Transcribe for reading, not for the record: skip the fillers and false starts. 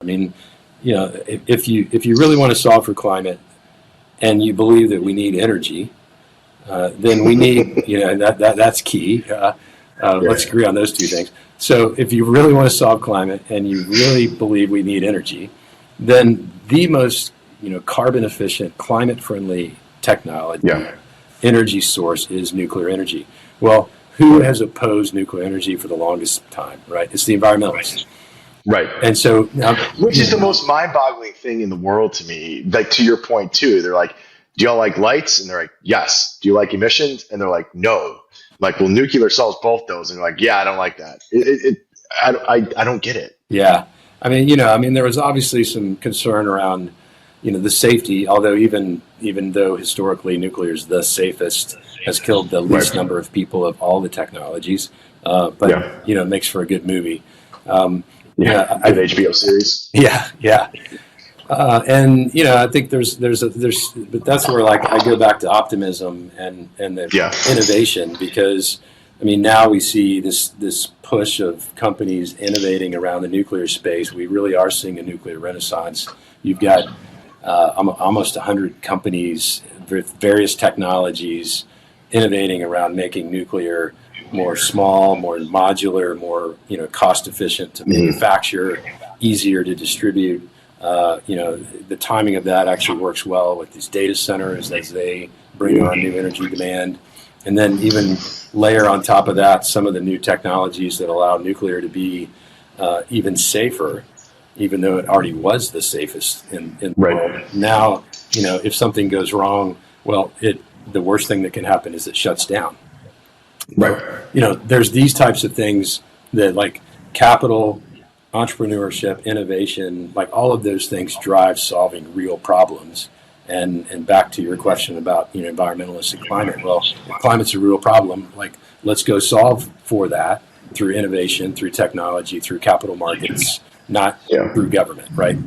I mean, if you really want to solve for climate and you believe that we need energy, then we need, that's key. Let's agree on those two things. So if you really want to solve climate and you really believe we need energy, then the most, carbon efficient, climate friendly technology, energy source is nuclear energy. Well, who has opposed nuclear energy for the longest time, right? It's the environmentalists. Right. And so, which is the most mind-boggling thing in the world to me. Like, to your point too, they're like, do y'all like lights? And they're like, yes. Do you like emissions? And they're like, no. Like, well, nuclear solves both those. And they're like, yeah, I don't like that. I don't get it. Yeah. I mean, there was obviously some concern around, the safety, although even though historically nuclear is the safest, has killed the least number of people of all the technologies. But it makes for a good movie. Good HBO series. Yeah. And I think there's, but that's where I go back to optimism and the innovation, because now we see this push of companies innovating around the nuclear space. We really are seeing a nuclear renaissance. You've got almost 100 companies with various technologies innovating around making nuclear more small, more modular, more cost efficient to manufacture, easier to distribute. The timing of that actually works well with these data centers as they bring on new energy demand. And then even layer on top of that some of the new technologies that allow nuclear to be even safer, even though it already was the safest in the world. Now, if something goes wrong, well, the worst thing that can happen is it shuts down. Right. There's these types of things that capital, entrepreneurship, innovation, all of those things drive solving real problems. And back to your question about, environmentalists and climate. Well, if climate's a real problem, let's go solve for that through innovation, through technology, through capital markets, not through government, right?